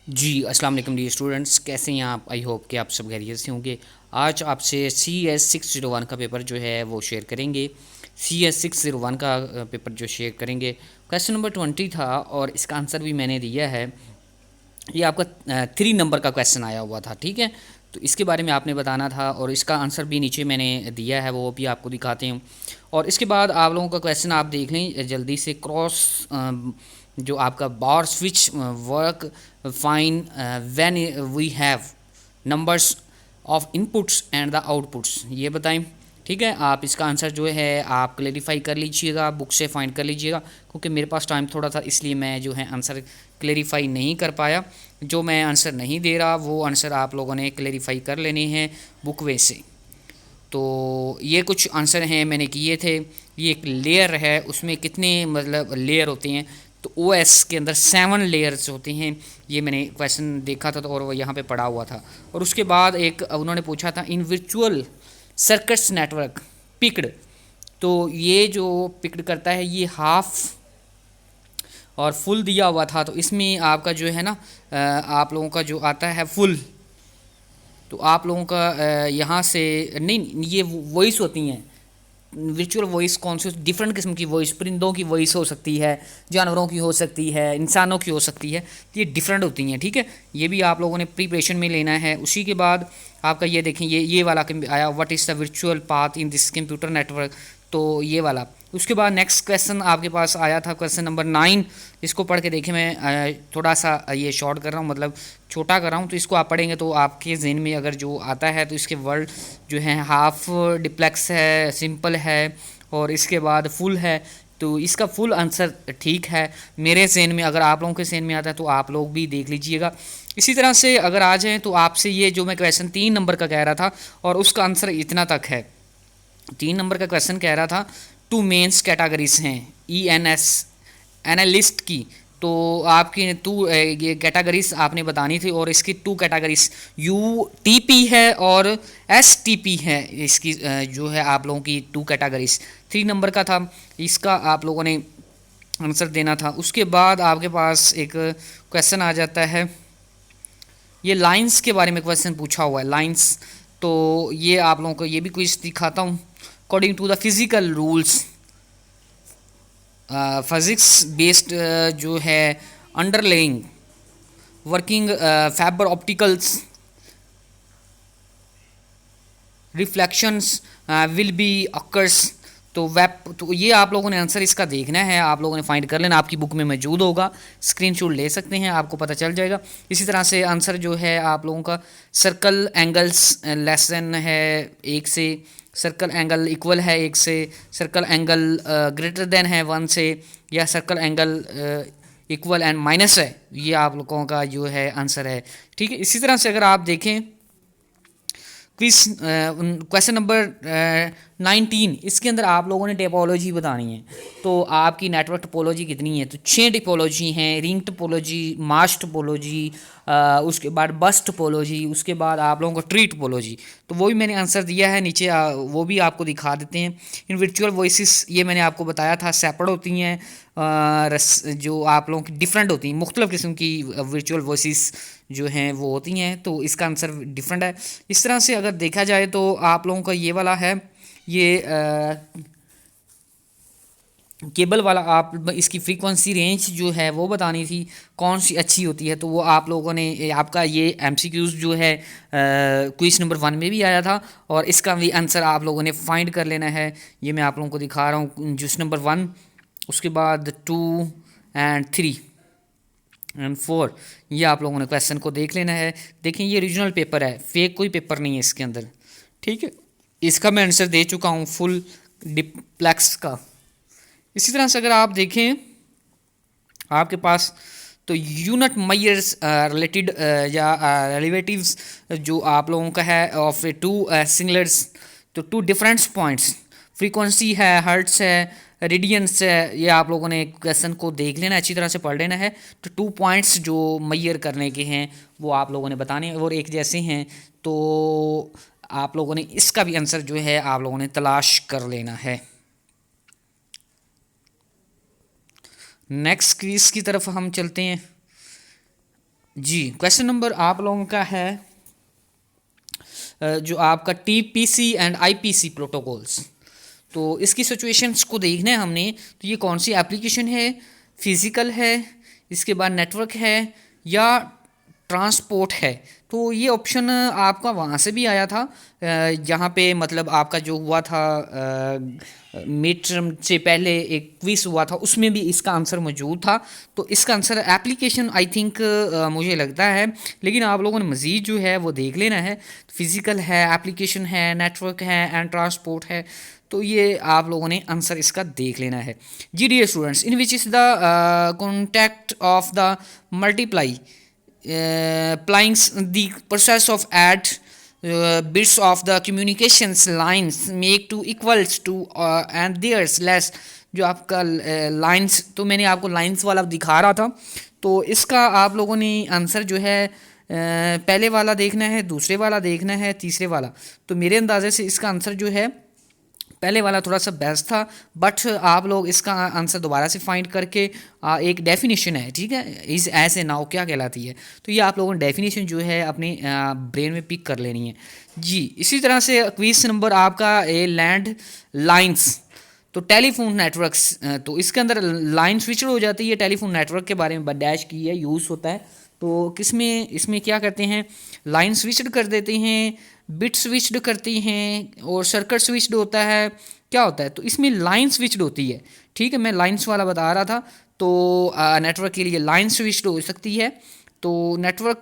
जी अस्सलाम वालेकुम dear students, कैसे हैं आप? आई होप कि आप सब खैरियत से होंगे। आज आपसे CS 601 का पेपर जो है वो शेयर करेंगे। CS 601 का पेपर जो शेयर करेंगे, क्वेश्चन नंबर 20 था और इसका आंसर भी मैंने दिया है। ये आपका 3 नंबर का क्वेश्चन आया हुआ था, ठीक है। तो इसके बारे में आपने बताना था और इसका आंसर भी नीचे मैंने दिया है, वो भी आपको दिखाते हैं। और इसके बाद आप लोगों का क्वेश्चन आप देख लें जल्दी से। क्रॉस जो आपका bar switch work fine when we have numbers of inputs and the outputs, ये बताएं। ठीक है, आप इसका आंसर जो है आप क्लेरिफाई कर लीजिएगा, बुक से फाइंड कर लीजिएगा, क्योंकि मेरे पास टाइम थोड़ा था इसलिए मैं जो है आंसर क्लेरिफाई नहीं कर पाया। जो मैं आंसर नहीं दे रहा वो आंसर आप लोगों ने क्लेरिफाई कर लेने हैं बुक वे से। तो ये कुछ आंसर हैं मैंने किए थे। ये एक लेयर है, उसमें कितने मतलब लेयर होते हैं, तो OS के अंदर 7 लेयर्स होते हैं। ये मैंने क्वेश्चन देखा था तो और वो यहाँ पे पढ़ा हुआ था। और उसके बाद एक उन्होंने पूछा था इन वर्चुअल सर्किट्स नेटवर्क पिक्ड, तो ये जो पिक्ड करता है ये हाफ और फुल दिया हुआ था। तो इसमें आपका जो है ना आप लोगों का जो आता है फुल, तो आप लोगों का यहाँ से नहीं, ये वॉइस होती हैं वर्चुअल वॉइस। कौन सी डिफरेंट किस्म की वॉइस, परिंदों की वॉइस हो सकती है, जानवरों की हो सकती है, इंसानों की हो सकती है, तो ये डिफरेंट होती हैं, ठीक है। ये भी आप लोगों ने प्रिपरेशन में लेना है। उसी के बाद आपका ये देखें, ये वाला आया, what is the virtual path in this computer network, तो ये वाला। उसके बाद नेक्स्ट क्वेश्चन आपके पास आया था क्वेश्चन नंबर 9। इसको पढ़ के देखें, मैं थोड़ा सा ये शॉर्ट कर रहा हूँ, मतलब छोटा कर रहा हूँ, तो इसको आप पढ़ेंगे तो आपके जहन में अगर जो आता है तो इसके वर्ड जो है हाफ डिप्लेक्स है, सिंपल है और इसके बाद फुल है। तो इसका फुल आंसर ठीक है मेरे जहन में। अगर आप लोगों के जहन में आता है तो आप लोग भी देख लीजिएगा। इसी तरह से अगर आ जाएँ तो आपसे ये जो मैं क्वेश्चन 3 नंबर का कह रहा था और उसका आंसर इतना तक है। 3 नंबर का क्वेश्चन कह रहा था टू मेंस कैटेगरीज हैं ENS एनालिस्ट की। तो आपकी ये कैटेगरीज आपने बतानी थी और इसकी 2 कैटेगरीज UTP है और STP है। इसकी जो है आप लोगों की 2 कैटेगरीज 3 नंबर का था, इसका आप लोगों ने आंसर देना था। उसके बाद आपके पास एक क्वेश्चन आ जाता है, ये लाइंस के बारे में क्वेश्चन पूछा हुआ है, लाइंस। तो ये आप लोगों को ये भी क्विज दिखाता हूँ। According to the physical rules, physics based जो है underlying working fibre opticals reflections will be occurs. तो वेब, तो ये आप लोगों ने आंसर इसका देखना है, आप लोगों ने फाइंड कर लेना, आपकी बुक में मौजूद होगा, स्क्रीनशॉट ले सकते हैं, आपको पता चल जाएगा। इसी तरह से आंसर जो है आप लोगों का सर्कल एंगल्स लेसन है 1 से, सर्कल एंगल इक्वल है 1 से, सर्कल एंगल ग्रेटर देन है 1 से, या circle angle equal and minus है, ये आप लोगों का जो है आंसर है, ठीक है। इसी तरह से अगर आप देखें क्विज क्वेश्चन नंबर 19, इसके अंदर आप लोगों ने टेपोलॉजी बतानी है। तो आपकी नेटवर्क टोपोलॉजी कितनी है, तो 6 टिपोलॉजी हैं, रिंग टोपोलॉजी, मास टोपोलॉजी, उसके बाद बस टोपोलॉजी, उसके बाद आप लोगों को ट्री टोपोलॉजी। तो वो भी मैंने आंसर दिया है नीचे, वो भी आपको दिखा देते हैं। इन वर्चुअल वॉइसेस ये मैंने आपको बताया था सेपरेट होती हैं, जो आप लोगों की डिफरेंट होती हैं, मुख्तलिफ़ किस्म की वर्चुअल वॉइसेस जो हैं वो होती हैं। तो इसका आंसर डिफरेंट है। इस तरह से अगर देखा जाए तो आप लोगों का ये वाला है, ये केबल वाला, आप इसकी फ्रीक्वेंसी रेंज जो है वो बतानी थी कौन सी अच्छी होती है। तो वो आप लोगों ने आपका ये MCQs जो है क्विज नंबर 1 में भी आया था और इसका भी आंसर आप लोगों ने फाइंड कर लेना है। ये मैं आप लोगों को दिखा रहा हूँ, क्विज नंबर 1, उसके बाद 2 एंड 3 एंड 4, ये आप लोगों ने क्वेश्चन को देख लेना है। देखें ये रीजनल पेपर है, फेक कोई पेपर नहीं है इसके अंदर, ठीक है। इसका मैं आंसर दे चुका हूँ फुल डिप्लेक्स का। इसी तरह से अगर आप देखें आपके पास तो यूनिट मायर्स रिलेटेड या रिलेटिव्स जो आप लोगों का है ऑफ 2 सिंगलर्स, तो 2 डिफरेंट पॉइंट्स, फ्रीक्वेंसी है, हर्ट्स है, रेडियंस है, ये आप लोगों ने क्वेश्चन को देख लेना, अच्छी तरह से पढ़ लेना है। तो 2 पॉइंट्स जो मैयर करने के हैं वो आप लोगों ने बताने और एक जैसे हैं। तो आप लोगों ने इसका भी आंसर जो है आप लोगों ने तलाश कर लेना है। नेक्स्ट क्विज की तरफ हम चलते हैं। जी, क्वेश्चन नंबर आप लोगों का है जो आपका टीपीसी एंड आईपीसी प्रोटोकॉल्स। तो इसकी सिचुएशंस को देखना है हमने, तो ये कौन सी एप्लीकेशन है, फिजिकल है, इसके बाद नेटवर्क है या ट्रांसपोर्ट है। तो ये ऑप्शन आपका वहाँ से भी आया था जहाँ पे मतलब आपका जो हुआ था मिड टर्म से पहले एक क्विज हुआ था, उसमें भी इसका आंसर मौजूद था। तो इसका आंसर एप्लीकेशन आई थिंक मुझे लगता है, लेकिन आप लोगों ने मज़ीद जो है वो देख लेना है। फिज़िकल है, एप्लीकेशन है, नेटवर्क है एंड ट्रांसपोर्ट है। तो ये आप लोगों ने आंसर इसका देख लेना है। जी dear students, in which is the contact of the multiply applying the process of add bits of the communications lines make to equals to and there's less। जो आपका लाइंस, तो मैंने आपको लाइंस वाला दिखा रहा था। तो इसका आप लोगों ने आंसर जो है पहले वाला देखना है, दूसरे वाला देखना है, तीसरे वाला। तो मेरे अंदाजे से इसका आंसर जो है पहले वाला थोड़ा सा बेस्ट था, बट आप लोग इसका आंसर दोबारा से फाइंड करके एक डेफिनेशन है, ठीक है, इस ऐसे नाउ क्या कहलाती है, तो ये आप लोगों ने डेफिनेशन जो है अपने ब्रेन में पिक कर लेनी है। जी इसी तरह से क्विज नंबर आपका ए लैंड लाइंस। तो टेलीफोन नेटवर्क्स, तो इसके अंदर लाइन स्विच हो जाती है। टेलीफोन नेटवर्क के बारे में डैश की है, यूज़ होता है। तो किसमें इसमें क्या करते हैं, लाइन स्विच्ड कर देते हैं, बिट स्विच्ड करते हैं और सर्किट स्विच्ड होता है। क्या होता है, तो इसमें लाइन स्विच्ड होती है। ठीक है, मैं लाइंस वाला बता रहा था। तो नेटवर्क के लिए लाइन स्विच्ड हो सकती है। तो नेटवर्क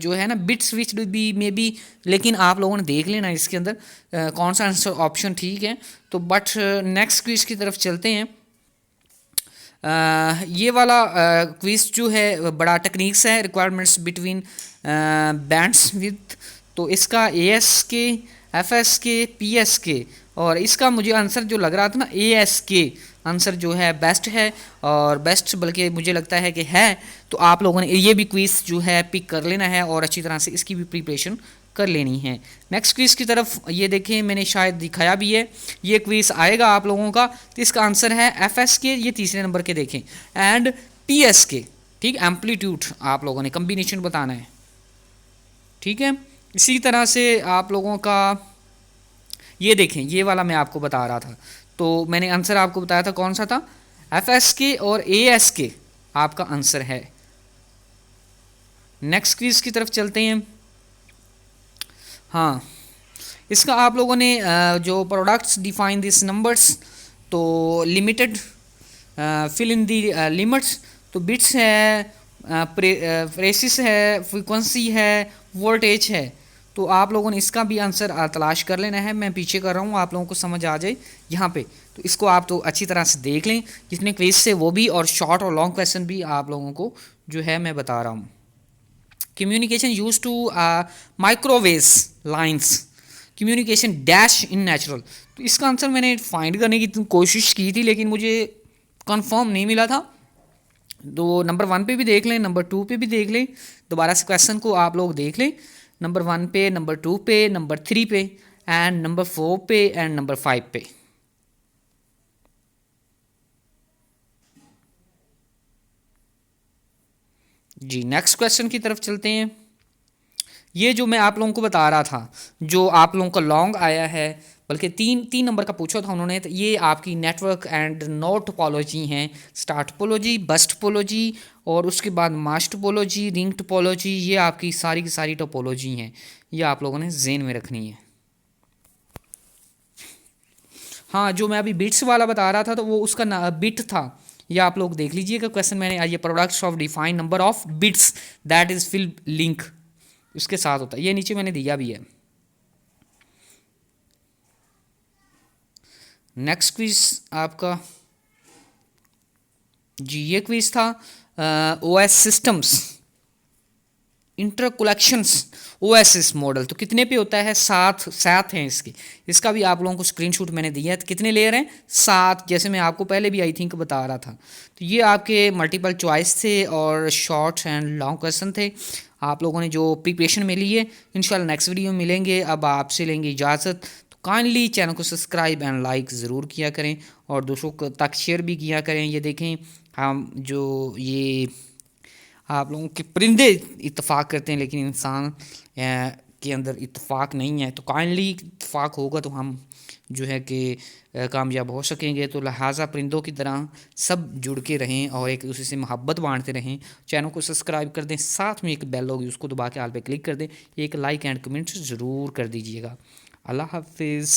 जो है ना बिट स्विच्ड भी मे बी, लेकिन आप लोगों ने देख लेना इसके अंदर कौन सा आंसर ऑप्शन ठीक है। तो बट नेक्स्ट क्विज की तरफ चलते हैं। ये वाला क्विज जो है बड़ा टेक्निक्स है, रिक्वायरमेंट्स बिटवीन बैंड्स विथ। तो इसका ए एस के, एफ एस के, पी एस के, और इसका मुझे आंसर जो लग रहा था ना ए एस के आंसर जो है बेस्ट है, और बेस्ट बल्कि मुझे लगता है कि है। तो आप लोगों ने ये भी क्विज जो है पिक कर लेना है और अच्छी तरह से इसकी भी प्रिपरेशन कर लेनी है। नेक्स्ट क्विज की तरफ ये देखें, मैंने शायद दिखाया भी है, ये क्विज आएगा आप लोगों का। तो इसका आंसर है एफ एस के, ये तीसरे नंबर के देखें, एंड पी एस के। ठीक, एम्पलीट्यूड आप लोगों ने कम्बिनेशन बताना है। ठीक है, इसी तरह से आप लोगों का ये देखें, ये वाला मैं आपको बता रहा था। तो मैंने आंसर आपको बताया था कौन सा था, एफ एस के और ए एस के आपका आंसर है। नेक्स्ट क्विज की तरफ चलते हैं। हाँ, इसका आप लोगों ने जो प्रोडक्ट्स डिफाइन दिस नंबर्स, तो limited fill in the limits, तो बिट्स है, प्रेसिस है, फ्रीक्वेंसी है, वोल्टेज है। तो आप लोगों ने इसका भी आंसर तलाश कर लेना है। मैं पीछे कर रहा हूँ, आप लोगों को समझ आ जाए यहाँ पे। तो इसको आप तो अच्छी तरह से देख लें, जितने क्विज से वो भी, और शॉर्ट और लॉन्ग क्वेश्चन भी आप लोगों को जो है मैं बता रहा हूँ। Communication use to microwave lines, communication dash in natural. तो इसका आंसर मैंने फाइंड करने की कोशिश की थी, लेकिन मुझे कंफर्म नहीं मिला था। तो नंबर 1 पे भी देख लें, नंबर 2 पे भी देख लें, दोबारा से क्वेश्चन को आप लोग देख लें। नंबर 1 पे, नंबर 2 पे, नंबर 3 पे, एंड नंबर 4 पे, एंड नंबर 5 पे। जी नेक्स्ट क्वेश्चन की तरफ चलते हैं। ये जो मैं आप लोगों को बता रहा था, जो आप लोगों का लॉन्ग आया है, बल्कि तीन नंबर का पूछा था उन्होंने, तो ये आपकी नेटवर्क एंड नोड टोपोलॉजी हैं। स्टार टोपोलॉजी, बस टोपोलॉजी, और उसके बाद मास टोपोलॉजी, रिंग टोपोलॉजी, ये आपकी सारी की सारी टोपोलॉजी हैं। ये आप लोगों ने जेन में रखनी है। हाँ, जो मैं अभी बिट्स वाला बता रहा था, तो वो उसका बिट था। ये आप लोग देख लीजिएगा क्वेश्चन मैंने, ये products of define number of bits that is fill link उसके साथ होता है। ये नीचे मैंने दिया भी है। नेक्स्ट क्विज आपका, जी ये क्विज था OS systems interconnections OSS model. तो कितने पे होता है, 7 हैं इसके। इसका भी आप लोगों को स्क्रीनशॉट मैंने दिया है। तो कितने लेयर हैं, 7, जैसे मैं आपको पहले भी आई थिंक बता रहा था। तो ये आपके मल्टीपल चॉइस थे और शॉर्ट एंड लॉन्ग क्वेश्चन थे, आप लोगों ने जो प्रिपरेशन में ली है। इंशाल्लाह नेक्स्ट वीडियो में मिलेंगे। अब आपसे लेंगे इजाज़त। तो काइंडली चैनल को सब्सक्राइब एंड लाइक ज़रूर किया करें, और दूसरों तक शेयर भी किया करें। ये देखें, हम जो ये आप लोगों के परिंदे इत्तेफाक करते हैं लेकिन इंसान के अंदर इत्तेफाक नहीं है। तो काइंडली इत्तेफाक होगा तो हम जो है कि कामयाब हो सकेंगे। तो लिहाजा परिंदों की तरह सब जुड़ के रहें और एक दूसरे से मोहब्बत बांटते रहें। चैनल को सब्सक्राइब कर दें, साथ में एक बेल होगी उसको दबा के ऑल पे क्लिक कर दें, एक लाइक एंड कमेंट ज़रूर कर दीजिएगा। अल्लाह हाफिज़।